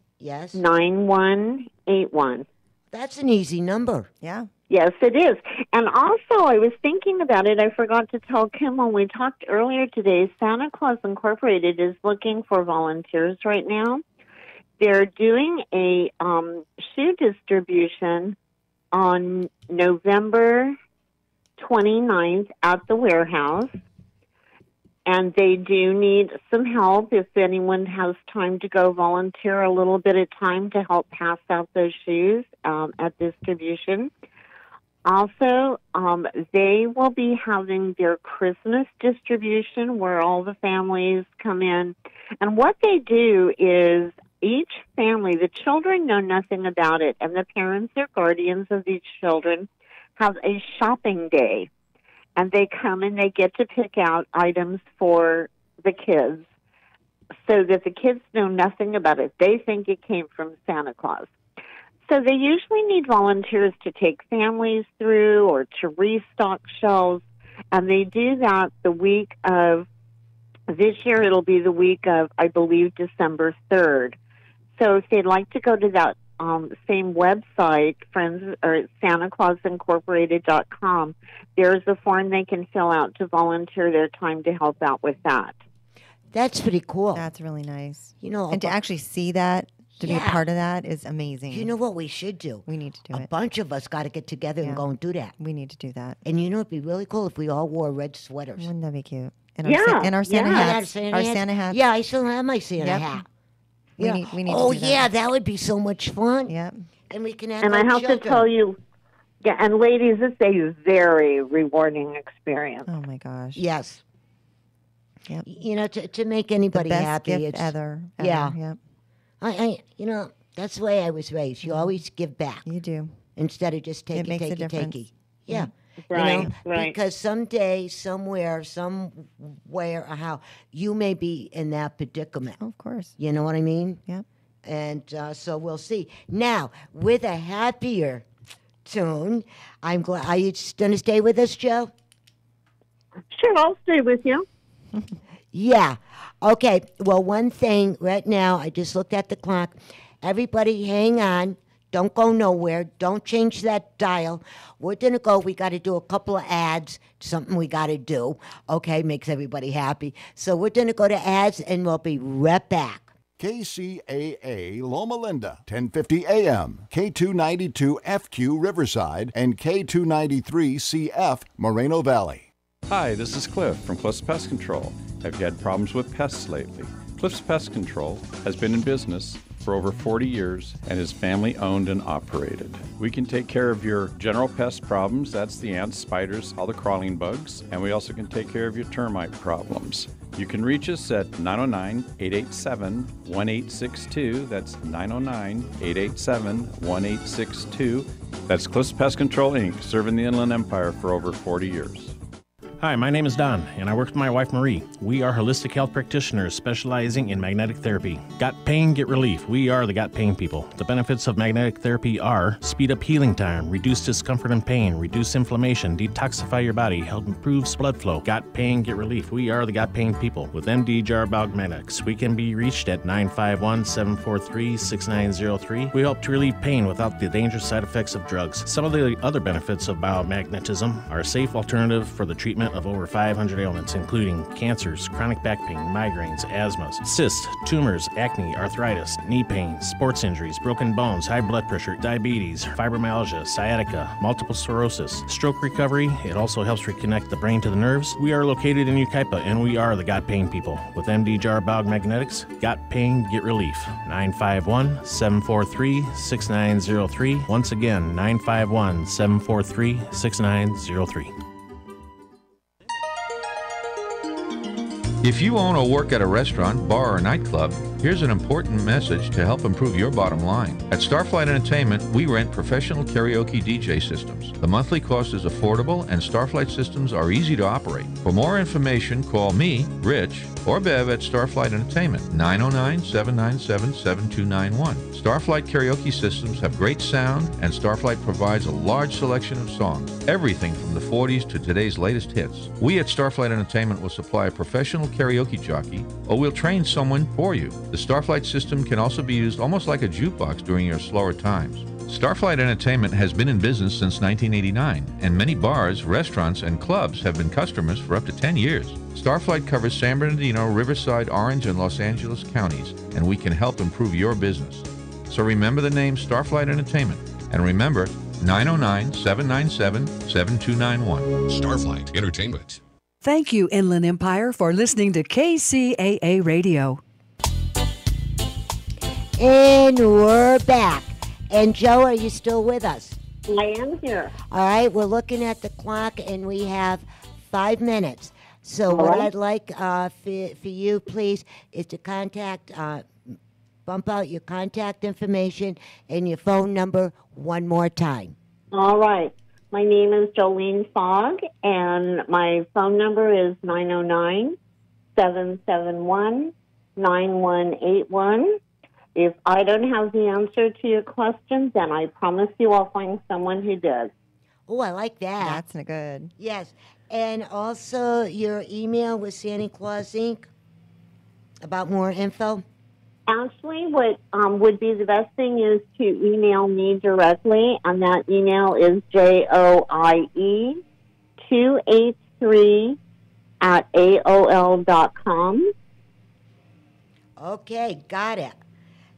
9181. That's an easy number. Yeah. Yes, it is. And also, I was thinking about it. I forgot to tell Kim when we talked earlier today, Santa Claus Incorporated is looking for volunteers right now. They're doing a shoe distribution on November 29th at the warehouse, and they do need some help if anyone has time to go volunteer a little bit of time to help pass out those shoes at distribution. Also, they will be having their Christmas distribution where all the families come in, and what they do is each family, the children know nothing about it, and the parents or guardians of these children have a shopping day, and they come and they get to pick out items for the kids so that the kids know nothing about it. They think it came from Santa Claus. So they usually need volunteers to take families through or to restock shelves, and they do that the week of, this year it'll be the week of, I believe, December 3rd. So if they'd like to go to that same website, Friends or SantaClausIncorporated.com, there's a form they can fill out to volunteer their time to help out with that. That's pretty cool. That's really nice. You know, and to actually see that to be a part of that is amazing. You know what we should do? We need to do it. A bunch of us got to get together and go and do that. We need to do that. And you know, it'd be really cool if we all wore red sweaters. Wouldn't that be cute? And our Santa hats. Our Santa hats. Yeah, I still have my Santa hat. We need oh, to do that. yeah, that would be so much fun. Yep. And we can have And I have to tell you, and ladies, it's a very rewarding experience. Oh, my gosh. Yes. Yep. You know, to make anybody the best happy. gift It's ever. Yeah. Yep. You know, that's the way I was raised. You always give back. You do. Instead of just It makes a difference. takey. Yeah. Right, You know, right. Because someday, somewhere, somewhere, or how, you may be in that predicament. Oh, of course. You know what I mean? Yep. And so we'll see. Now, with a happier tune, I'm glad. Are you going to stay with us, Joe? Sure, I'll stay with you. Yeah. Okay. Well, one thing right now, I just looked at the clock. Everybody hang on. Don't go nowhere. Don't change that dial. We're going to go. We got to do a couple of ads. Something we got to do. Okay. Makes everybody happy. So we're going to go to ads and we'll be right back. KCAA Loma Linda, 1050 AM, K292 FQ Riverside, and K293 CF Moreno Valley. Hi, this is Cliff from Cliff's Pest Control. Have you had problems with pests lately? Cliff's Pest Control has been in business for over 40 years and is family owned and operated. We can take care of your general pest problems, that's the ants, spiders, all the crawling bugs, and we also can take care of your termite problems. You can reach us at 909-887-1862. That's 909-887-1862. That's Cliff's Pest Control, Inc., serving the Inland Empire for over 40 years. Hi, my name is Don, and I work with my wife Marie. We are holistic health practitioners specializing in magnetic therapy. Got pain, get relief. We are the Got Pain people. The benefits of magnetic therapy are speed up healing time, reduce discomfort and pain, reduce inflammation, detoxify your body, help improve blood flow. Got pain, get relief. We are the Got Pain people. With MD Jar Magnetics, we can be reached at 951-743-6903. We help to relieve pain without the dangerous side effects of drugs. Some of the other benefits of biomagnetism are a safe alternative for the treatment of over 500 ailments, including cancers, chronic back pain, migraines, asthmas, cysts, tumors, acne, arthritis, knee pain, sports injuries, broken bones, high blood pressure, diabetes, fibromyalgia, sciatica, multiple sclerosis, stroke recovery. It also helps reconnect the brain to the nerves. We are located in Yucaipa, and we are the Got Pain people. With MD Jar Magnetics, got pain, get relief. 951-743-6903. Once again, 951-743-6903. If you own or work at a restaurant, bar, or nightclub, here's an important message to help improve your bottom line. At Starflight Entertainment, we rent professional karaoke DJ systems. The monthly cost is affordable, and Starflight systems are easy to operate. For more information, call me, Rich, or Bev at Starflight Entertainment, 909-797-7291. Starflight karaoke systems have great sound, and Starflight provides a large selection of songs, everything from the 40s to today's latest hits. We at Starflight Entertainment will supply a professional karaoke jockey, or we'll train someone for you. The Starflight system can also be used almost like a jukebox during your slower times. Starflight Entertainment has been in business since 1989, and many bars, restaurants, and clubs have been customers for up to 10 years. Starflight covers San Bernardino, Riverside, Orange, and Los Angeles counties, and we can help improve your business. So remember the name Starflight Entertainment, and remember 909-797-7291. Starflight Entertainment. Thank you, Inland Empire, for listening to KCAA Radio. And we're back. And Joe, are you still with us? I am here. All right, we're looking at the clock, and we have 5 minutes. So what I'd like for you, please, is to bump out your contact information and your phone number one more time. All right. My name is Jolene Fogg, and my phone number is 909-771-9181. If I don't have the answer to your question, then I promise you I'll find someone who does. Oh, I like that. That's good. Yes. And also your email with Santa Claus Inc. about more info? Actually, what would be the best thing is to email me directly, and that email is joie283@aol.com. Okay, got it.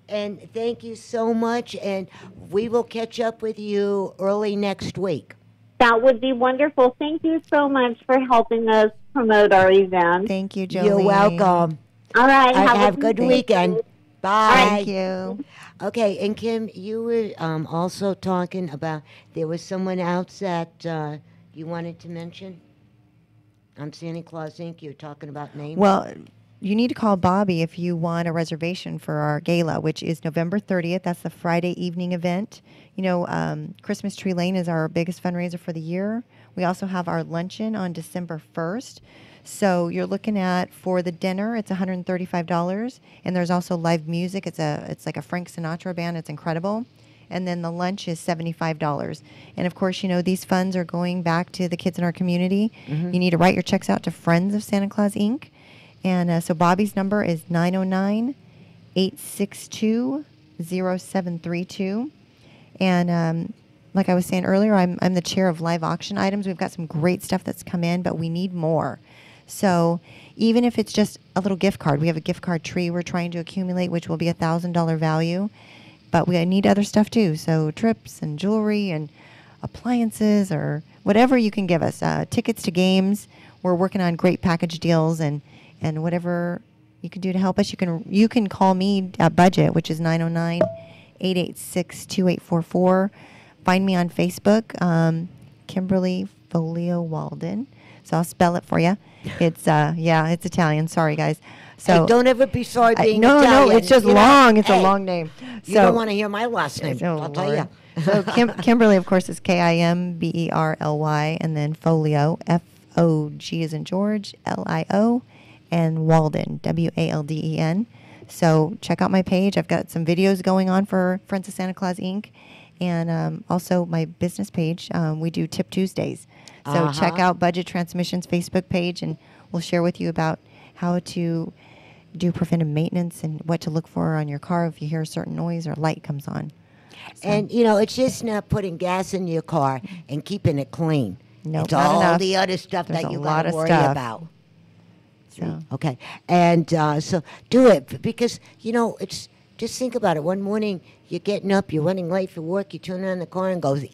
And thank you so much. And we will catch up with you early next week. That would be wonderful. Thank you so much for helping us promote our event. Thank you, Jolene. You're welcome. All right. Have a good weekend. Bye. Thank you. Okay, and Kim, you were also talking about there was someone else that you wanted to mention on Santa Claus Inc. You were talking about names. Well, you need to call Bobby if you want a reservation for our gala, which is November 30th. That's the Friday evening event. You know, Christmas Tree Lane is our biggest fundraiser for the year. We also have our luncheon on December 1st. So you're looking at, for the dinner, it's $135, and there's also live music. It's like a Frank Sinatra band. It's incredible. And then the lunch is $75. And of course, you know, these funds are going back to the kids in our community. Mhm. You need to write your checks out to Friends of Santa Claus Inc. And so Bobby's number is 909-862-0732. And like I was saying earlier, I'm the chair of live auction items. We've got some great stuff that's come in, but we need more. So even if it's just a little gift card, we have a gift card tree we're trying to accumulate, which will be $1,000 value. But we need other stuff too. So trips and jewelry and appliances or whatever you can give us. Tickets to games. We're working on great package deals and whatever you can do to help us. You can call me at budget, which is 909-886-2844. Find me on Facebook, Kimberly Folio Walden. So I'll spell it for you. It's it's Italian. Sorry, guys. So hey, don't ever be sorry being no, Italian. No, it's just long. It's a long name. You don't want to hear my last name. I'll tell you. So Kimberly, of course, is Kimberly, and then Folio, FOG as in George, LIO, and Walden, WALDEN. So check out my page. I've got some videos going on for Friends of Santa Claus Inc. And also my business page. We do Tip Tuesdays. So check out Budget Transmission's Facebook page, and we'll share with you about how to do preventive maintenance and what to look for on your car if you hear a certain noise or light comes on. So. And, you know, it's just not putting gas in your car and keeping it clean. No, it's not all enough. the other stuff There's that you a got lot to of worry stuff. about. So. Okay. And so do it because, you know, it's just think about it. One morning you're getting up, you're running late for work, you turn on the car and goes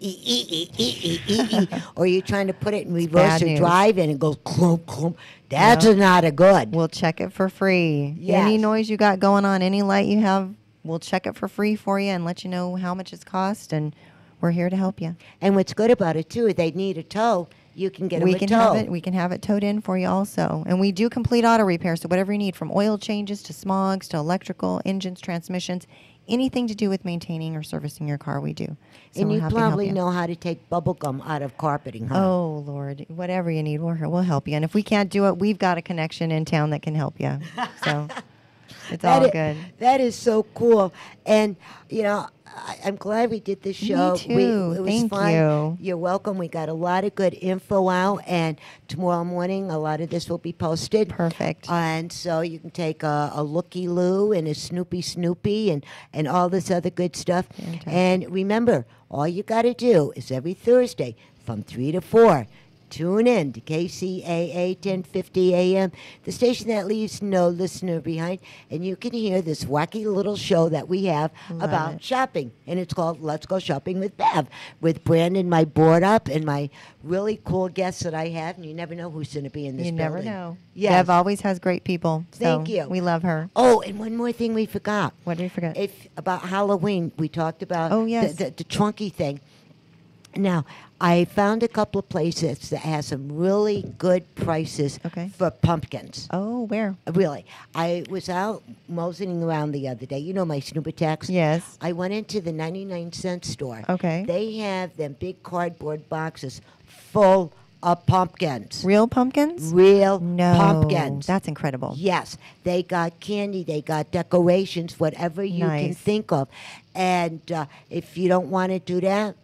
or you're trying to put it in reverse or drive and it goes clump, clump. That's not a good. We'll check it for free. Yes. Any noise you got going on, any light you have, we'll check it for free for you and let you know how much it's cost, and we're here to help you. And what's good about it, too, if they need a tow, you can get them a tow. We can have it towed in for you also. And we do complete auto repair, so whatever you need, from oil changes to smogs to electrical, engines, transmissions, anything to do with maintaining or servicing your car, we do. So And we're you happy to help probably you. know how to take bubble gum out of carpeting, huh? Oh, Lord. Whatever you need, we'll help you. And if we can't do it, we've got a connection in town that can help you. So it's all good. That is so cool. And, you know, I'm glad we did this show. Me too. It was Thank fun. you. You're welcome. We got a lot of good info out, and tomorrow morning a lot of this will be posted. Perfect. And so you can take a looky-loo and a snoopy and all this other good stuff. Fantastic. And remember, all you got to do is every Thursday from 3 to 4, tune in to KCAA 1050 AM, the station that leaves no listener behind, and you can hear this wacky little show that we have about shopping, and it's called Let's Go Shopping with Bev, with Brandon, my board up, and my really cool guests that I have, and you never know who's going to be in this You building. never know. Yes. Bev always has great people. Thank so you. We love her. Oh, and one more thing we forgot. What did we forget? About Halloween, we talked about yes. the trunky thing. Now, I found a couple of places that have some really good prices for pumpkins. Oh, where? Really. I was out moseying around the other day. You know my Snoopertex? Yes. I went into the 99-cent store. Okay. They have them big cardboard boxes full of pumpkins. Real pumpkins? Real No. pumpkins. That's incredible. Yes. They got candy. They got decorations, whatever you can Nice. think of. And if you don't want to do that,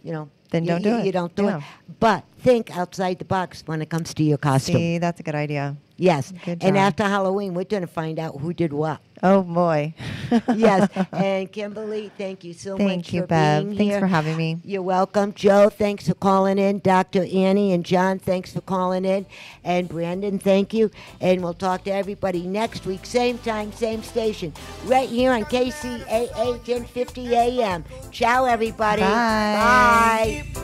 you know, Then don't do it. You don't do Yeah. it. But think outside the box when it comes to your costume. See, that's a good idea. Yes. Good And job. after Halloween, we're going to find out who did what. Oh, boy. Yes. And Kimberly, thank you so much Thank you, for Bev. being Thanks here. for having me. You're welcome. Joe, thanks for calling in. Dr. Annie and John, thanks for calling in. And Brandon, thank you. And we'll talk to everybody next week, same time, same station, right here on KCAA 1050 AM. Ciao, everybody. Bye. Bye.